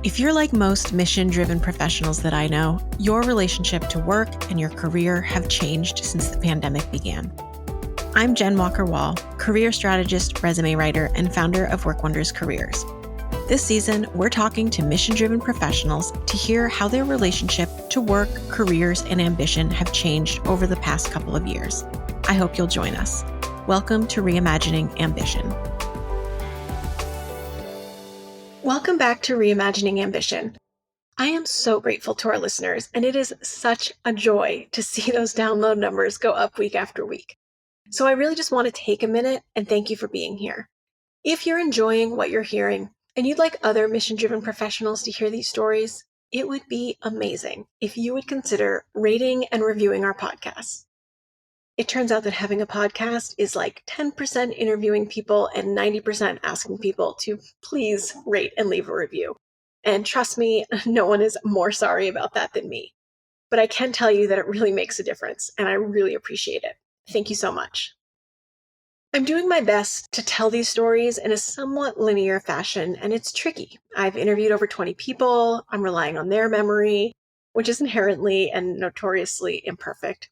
If you're like most mission-driven professionals that I know, your relationship to work and your career have changed since the pandemic began. I'm Jen Walker-Wall, career strategist, resume writer, and founder of WorkWonders Careers. This season, we're talking to mission-driven professionals to hear how their relationship to work, careers, and ambition have changed over the past couple of years. I hope you'll join us. Welcome to Reimagining Ambition. Welcome back to Reimagining Ambition. I am so grateful to our listeners, and it is such a joy to see those download numbers go up week after week. So I really just want to take a minute and thank you for being here. If you're enjoying what you're hearing and you'd like other mission-driven professionals to hear these stories, it would be amazing if you would consider rating and reviewing our podcast. It turns out that having a podcast is like 10% interviewing people and 90% asking people to please rate and leave a review. And trust me, no one is more sorry about that than me. But I can tell you that it really makes a difference, and I really appreciate it. Thank you so much. I'm doing my best to tell these stories in a somewhat linear fashion, and it's tricky. I've interviewed over 20 people. I'm relying on their memory, which is inherently and notoriously imperfect.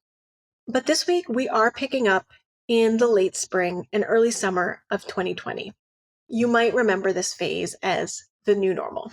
But this week, we are picking up in the late spring and early summer of 2020. You might remember this phase as the new normal.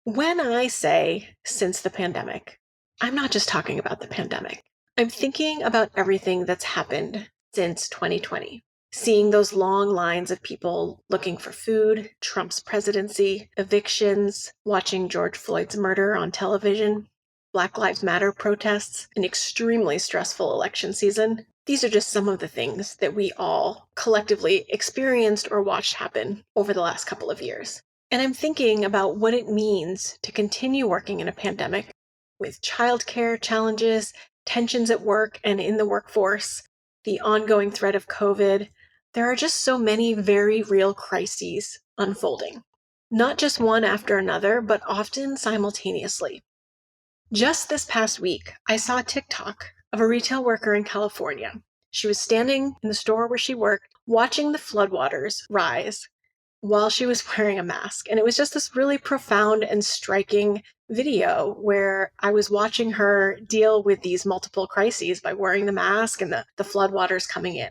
When I say since the pandemic, I'm not just talking about the pandemic. I'm thinking about everything that's happened since 2020. Seeing those long lines of people looking for food, Trump's presidency, evictions, watching George Floyd's murder on television, Black Lives Matter protests, an extremely stressful election season. These are just some of the things that we all collectively experienced or watched happen over the last couple of years. And I'm thinking about what it means to continue working in a pandemic with childcare challenges, tensions at work and in the workforce, the ongoing threat of COVID. There are just so many very real crises unfolding, not just one after another, but often simultaneously. Just this past week, I saw a TikTok of a retail worker in California. She was standing in the store where she worked, watching the floodwaters rise while she was wearing a mask. And it was just this really profound and striking video where I was watching her deal with these multiple crises by wearing the mask and the floodwaters coming in.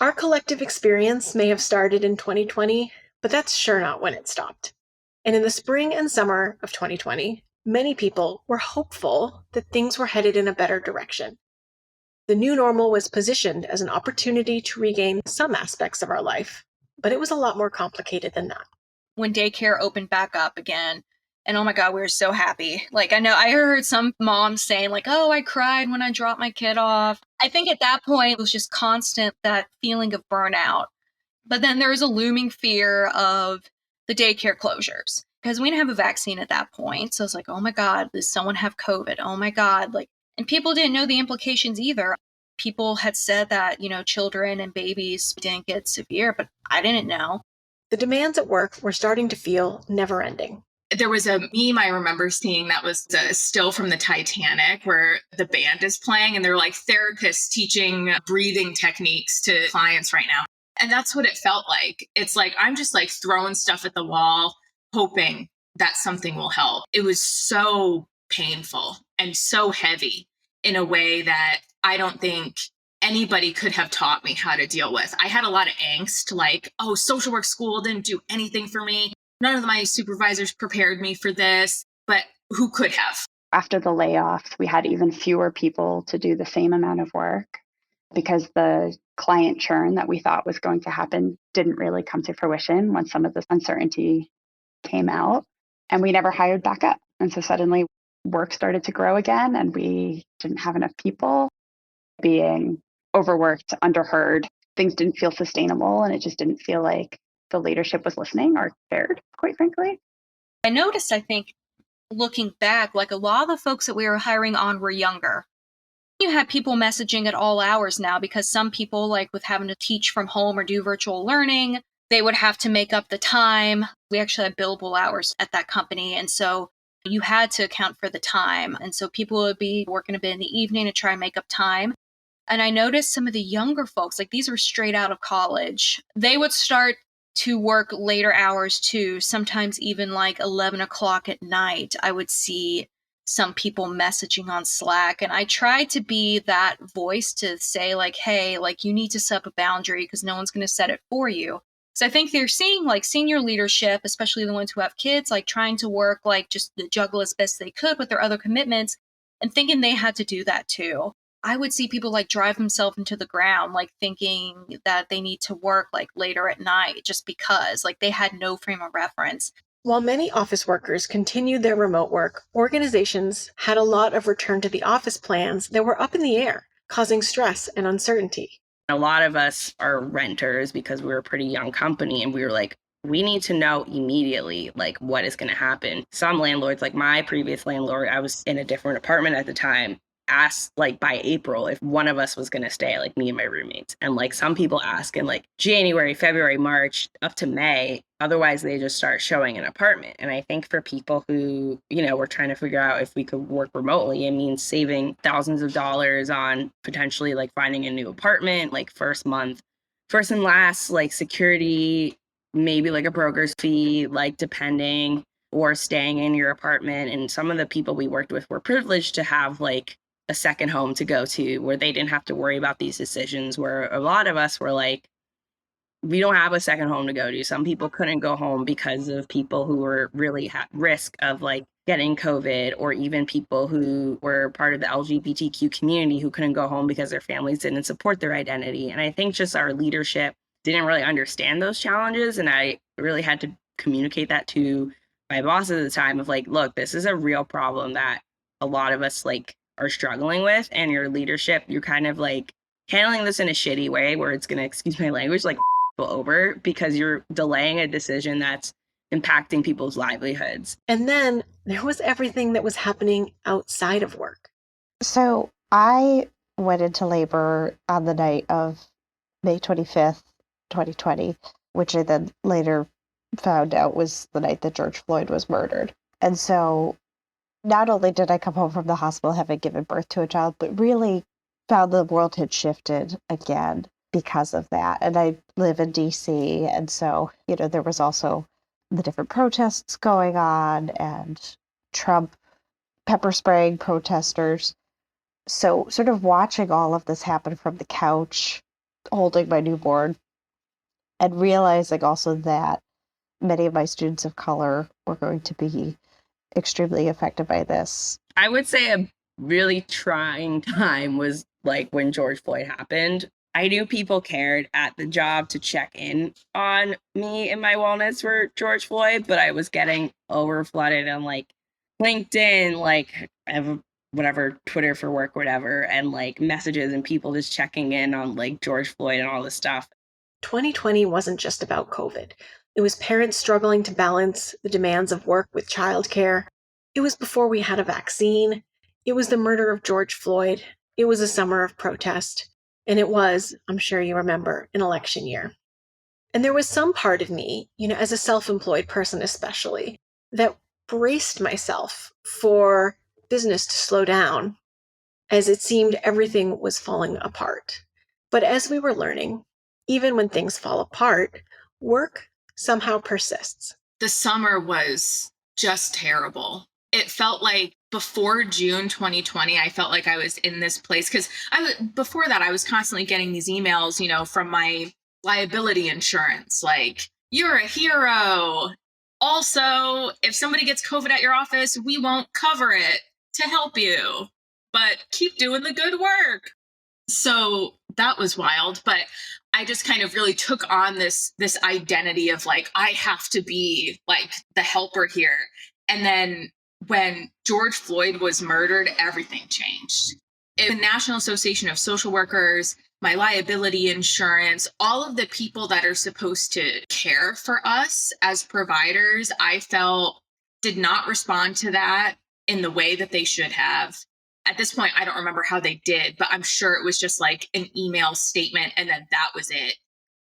Our collective experience may have started in 2020, but that's sure not when it stopped. And in the spring and summer of 2020, many people were hopeful that things were headed in a better direction. The new normal was positioned as an opportunity to regain some aspects of our life, but it was a lot more complicated than that. When daycare opened back up again, and oh my God, we were so happy. I heard some moms saying oh, I cried when I dropped my kid off. I think at that point, it was just constant, that feeling of burnout. But then there was a looming fear of the daycare closures because we didn't have a vaccine at that point. So it's like, oh my God, does someone have COVID? Oh my God. And people didn't know the implications either. People had said that, children and babies didn't get severe, but I didn't know. The demands at work were starting to feel never ending. There was a meme I remember seeing that was a still from the Titanic where the band is playing and they're like therapists teaching breathing techniques to clients right now. And that's what it felt like. It's like, I'm just throwing stuff at the wall, hoping that something will help. It was so painful and so heavy in a way that I don't think anybody could have taught me how to deal with. I had a lot of angst, social work school didn't do anything for me. None of my supervisors prepared me for this, but who could have? After the layoffs, we had even fewer people to do the same amount of work because the client churn that we thought was going to happen didn't really come to fruition when some of this uncertainty came out, and we never hired back up. And so suddenly work started to grow again, and we didn't have enough people. Being overworked, underheard, things didn't feel sustainable, and it just didn't feel like the leadership was listening or cared, quite frankly. I noticed, I think, looking back, a lot of the folks that we were hiring on were younger. You had people messaging at all hours now because some people, with having to teach from home or do virtual learning, they would have to make up the time. We actually had billable hours at that company. And so you had to account for the time. And so people would be working a bit in the evening to try and make up time. And I noticed some of the younger folks, these were straight out of college. They would start to work later hours too. Sometimes even like 11 o'clock at night, I would see some people messaging on Slack. And I tried to be that voice to say like, hey, like you need to set up a boundary because no one's going to set it for you. So I think they're seeing like senior leadership, especially the ones who have kids, like trying to work, like just the juggle as best they could with their other commitments and thinking they had to do that too. I would see people like drive themselves into the ground, like thinking that they need to work like later at night just because like they had no frame of reference. While many office workers continued their remote work, organizations had a lot of return to the office plans that were up in the air, causing stress and uncertainty. A lot of us are renters because we were a pretty young company, and we were like, we need to know immediately like what is going to happen. Some landlords, like my previous landlord, I was in a different apartment at the time, asked like by April if one of us was going to stay, like me and my roommates. And like some people ask in like January, February, March, up to May. Otherwise, they just start showing an apartment. And I think for people who, were trying to figure out if we could work remotely, it means saving thousands of dollars on potentially like finding a new apartment, like first and last, like security, maybe like a broker's fee, like depending, or staying in your apartment. And some of the people we worked with were privileged to have like a second home to go to where they didn't have to worry about these decisions, where a lot of us were like, we don't have a second home to go to. Some people couldn't go home because of people who were really at risk of like getting COVID, or even people who were part of the LGBTQ community who couldn't go home because their families didn't support their identity. And I think just our leadership didn't really understand those challenges. And I really had to communicate that to my boss at the time of like, look, this is a real problem that a lot of us like are struggling with, and your leadership, you're kind of like handling this in a shitty way where it's going to, excuse my language, like over because you're delaying a decision that's impacting people's livelihoods. And then there was everything that was happening outside of work. So I went into labor on the night of May 25th, 2020, which I then later found out was the night that George Floyd was murdered. And so not only did I come home from the hospital having given birth to a child, but really found the world had shifted again because of that. And I live in DC. And so, there was also the different protests going on and Trump pepper spraying protesters. So sort of watching all of this happen from the couch, holding my newborn, and realizing also that many of my students of color were going to be extremely affected by this. I would say a really trying time was like when George Floyd happened. I knew people cared at the job to check in on me and my wellness for George Floyd, but I was getting over flooded on like LinkedIn, like I have whatever, Twitter for work, whatever, and like messages and people just checking in on like George Floyd and all this stuff. 2020 wasn't just about COVID. It was parents struggling to balance the demands of work with childcare. It was before we had a vaccine. It was the murder of George Floyd. It was a summer of protest. And it was, I'm sure you remember, an election year. And there was some part of me, as a self-employed person especially, that braced myself for business to slow down, as it seemed everything was falling apart. But as we were learning, even when things fall apart, work somehow persists. The summer was just terrible. It felt like before June 2020, I felt like I was in this place because before that, I was constantly getting these emails, from my liability insurance, like, you're a hero. Also, if somebody gets COVID at your office, we won't cover it to help you, but keep doing the good work. So that was wild. But I just kind of really took on this identity of like, I have to be like the helper here. And then when George Floyd was murdered, everything changed. The National Association of Social Workers, my liability insurance, all of the people that are supposed to care for us as providers, I felt did not respond to that in the way that they should have. At this point, I don't remember how they did, but I'm sure it was just like an email statement and then that was it.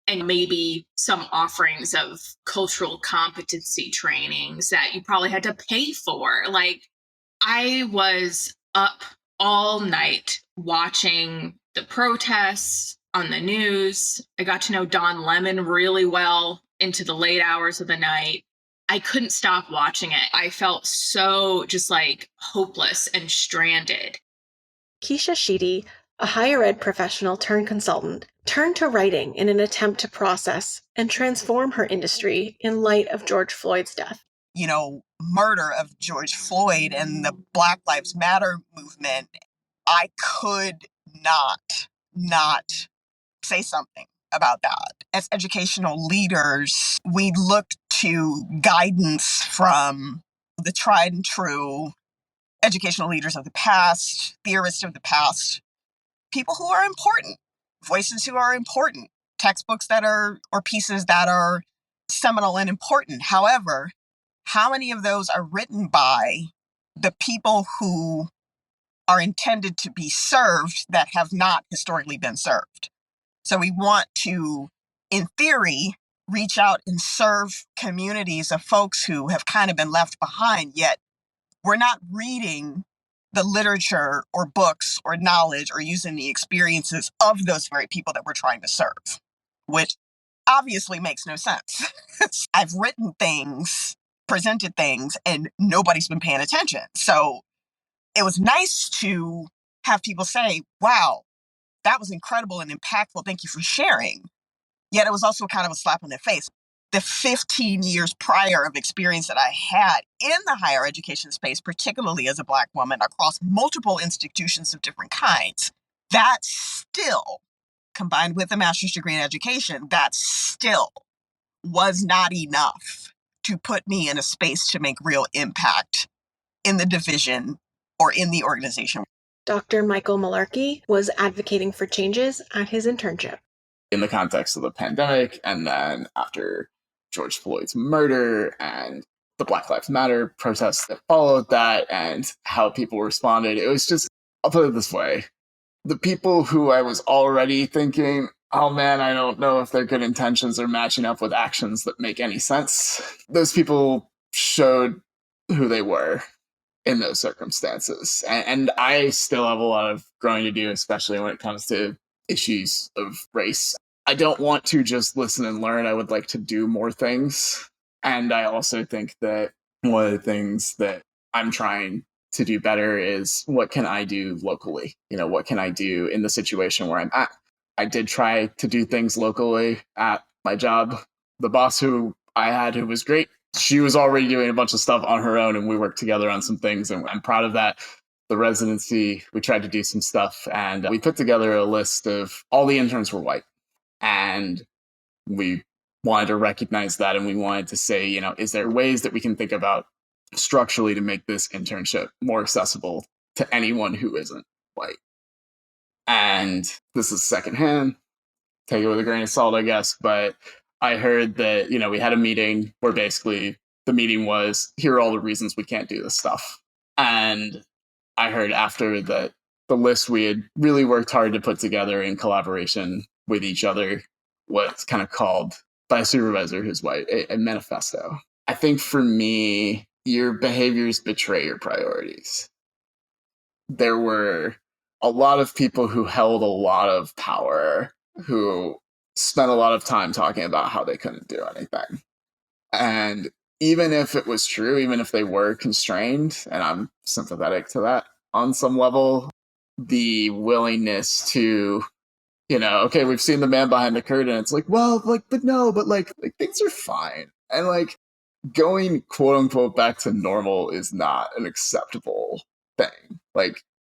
And maybe some offerings of cultural competency trainings that you probably had to pay for. Like, I was up all night watching the protests on the news. I got to know Don Lemon really well into the late hours of the night. I couldn't stop watching it. I felt so just like hopeless and stranded. Keisha Sheedy, a higher ed professional turned consultant, turned to writing in an attempt to process and transform her industry in light of George Floyd's death. Murder of George Floyd and the Black Lives Matter movement, I could not say something about that. As educational leaders, we look to guidance from the tried and true educational leaders of the past, theorists of the past, people who are important, voices who are important, textbooks or pieces that are seminal and important. However, how many of those are written by the people who are intended to be served that have not historically been served? So we want to, in theory, reach out and serve communities of folks who have kind of been left behind, yet we're not reading the literature or books or knowledge or using the experiences of those very people that we're trying to serve, which obviously makes no sense. I've written things, presented things, and nobody's been paying attention. So it was nice to have people say, wow, that was incredible and impactful. Thank you for sharing. Yet it was also kind of a slap in the face. The 15 years prior of experience that I had in the higher education space, particularly as a Black woman across multiple institutions of different kinds, that still, combined with a master's degree in education, that still was not enough to put me in a space to make real impact in the division or in the organization. Dr. Michael Malarkey was advocating for changes at his internship. In the context of the pandemic, and then after George Floyd's murder and the Black Lives Matter protests that followed that and how people responded, it was just, I'll put it this way, the people who I was already thinking, oh man, I don't know if their good intentions are matching up with actions that make any sense, those people showed who they were in those circumstances. And I still have a lot of growing to do, especially when it comes to issues of race. I don't want to just listen and learn. I would like to do more things. And I also think that one of the things that I'm trying to do better is what can I do locally? What can I do in the situation where I'm at? I did try to do things locally at my job. The boss who I had, who was great, she was already doing a bunch of stuff on her own, and we worked together on some things, and I'm proud of that. The residency, we tried to do some stuff, and we put together a list of all the interns were white. And we wanted to recognize that, and we wanted to say, is there ways that we can think about structurally to make this internship more accessible to anyone who isn't white? And this is secondhand, take it with a grain of salt, I guess, but I heard that, we had a meeting where basically the meeting was, here are all the reasons we can't do this stuff. And I heard after that the list we had really worked hard to put together in collaboration with each other was kind of called by a supervisor who's white, a manifesto. I think for me, your behaviors betray your priorities. There were a lot of people who held a lot of power, who spent a lot of time talking about how they couldn't do anything. And even if it was true, even if they were constrained, and I'm sympathetic to that on some level, the willingness to, okay, we've seen the man behind the curtain. It's like, well, but no, but things are fine. And going quote unquote back to normal is not an acceptable thing.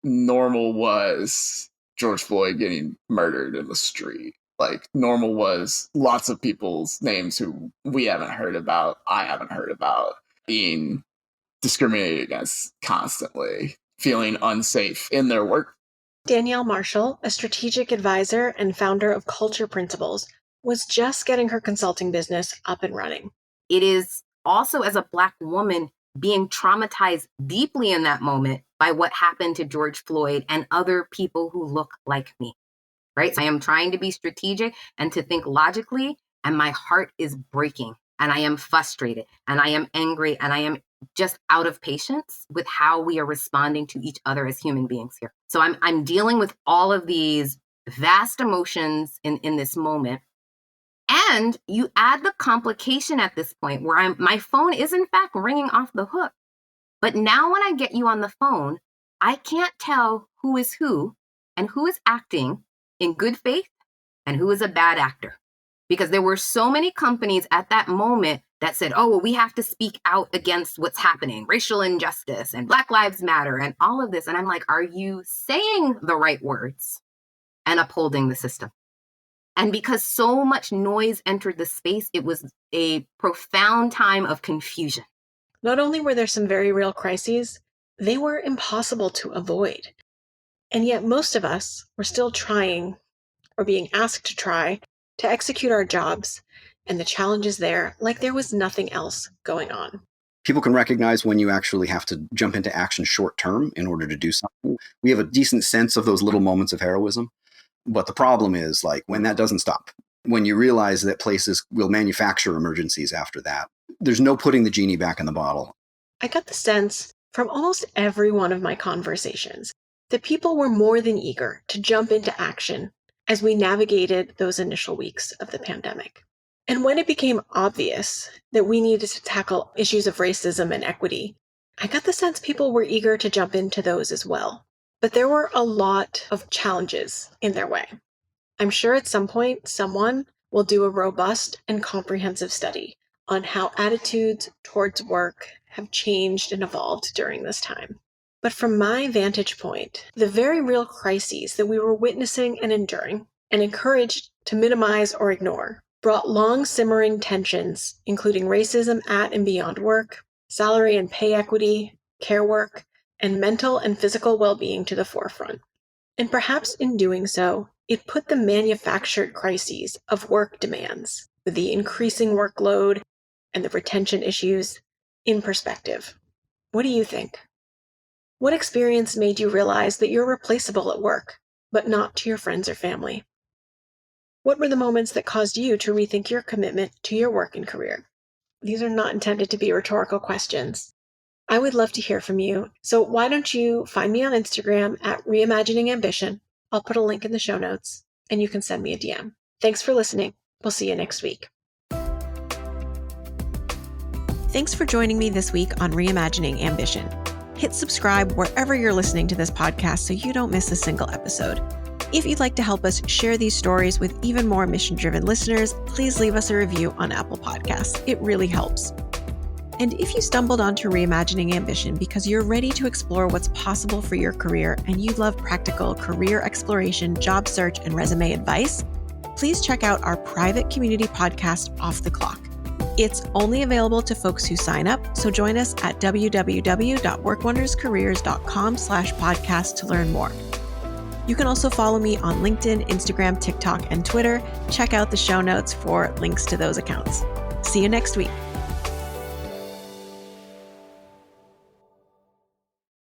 Normal was George Floyd getting murdered in the street. Normal was lots of people's names who we haven't heard about, I haven't heard about, being discriminated against constantly, feeling unsafe in their work. Danielle Marshall, a strategic advisor and founder of Culture Principles, was just getting her consulting business up and running. It is also, as a Black woman, being traumatized deeply in that moment by what happened to George Floyd and other people who look like me, right? So I am trying to be strategic and to think logically, and my heart is breaking, and I am frustrated, and I am angry, and I am just out of patience with how we are responding to each other as human beings here. So I'm dealing with all of these vast emotions in this moment. And you add the complication at this point where my phone is in fact ringing off the hook. But now when I get you on the phone, I can't tell who is who and who is acting in good faith and who is a bad actor. Because there were so many companies at that moment that said, oh, well, we have to speak out against what's happening, racial injustice and Black Lives Matter and all of this. And I'm like, are you saying the right words and upholding the system? And because so much noise entered the space, it was a profound time of confusion. Not only were there some very real crises, they were impossible to avoid. And yet most of us were still trying, or being asked to try, to execute our jobs and the challenges there like there was nothing else going on. People can recognize when you actually have to jump into action short term in order to do something. We have a decent sense of those little moments of heroism. But the problem is like when that doesn't stop, when you realize that places will manufacture emergencies after that, there's no putting the genie back in the bottle. I got the sense from almost every one of my conversations that people were more than eager to jump into action as we navigated those initial weeks of the pandemic. And when it became obvious that we needed to tackle issues of racism and equity, I got the sense people were eager to jump into those as well. But there were a lot of challenges in their way. I'm sure at some point someone will do a robust and comprehensive study on how attitudes towards work have changed and evolved during this time. But from my vantage point, the very real crises that we were witnessing and enduring, and encouraged to minimize or ignore, brought long simmering tensions, including racism at and beyond work, salary and pay equity, care work, and mental and physical well-being to the forefront. And perhaps in doing so, it put the manufactured crises of work demands, with the increasing workload and the retention issues, in perspective. What do you think? What experience made you realize that you're replaceable at work, but not to your friends or family? What were the moments that caused you to rethink your commitment to your work and career? These are not intended to be rhetorical questions. I would love to hear from you, so why don't you find me on Instagram at Reimagining Ambition. I'll put a link in the show notes, and you can send me a DM. Thanks for listening. We'll see you next week. Thanks for joining me this week on Reimagining Ambition. Hit subscribe wherever you're listening to this podcast so you don't miss a single episode. If you'd like to help us share these stories with even more mission-driven listeners, please leave us a review on Apple Podcasts. It really helps. And if you stumbled onto Reimagining Ambition because you're ready to explore what's possible for your career and you love practical career exploration, job search, and resume advice, please check out our private community podcast, Off the Clock. It's only available to folks who sign up, so join us at www.workwonderscareers.com/podcast to learn more. You can also follow me on LinkedIn, Instagram, TikTok, and Twitter. Check out the show notes for links to those accounts. See you next week.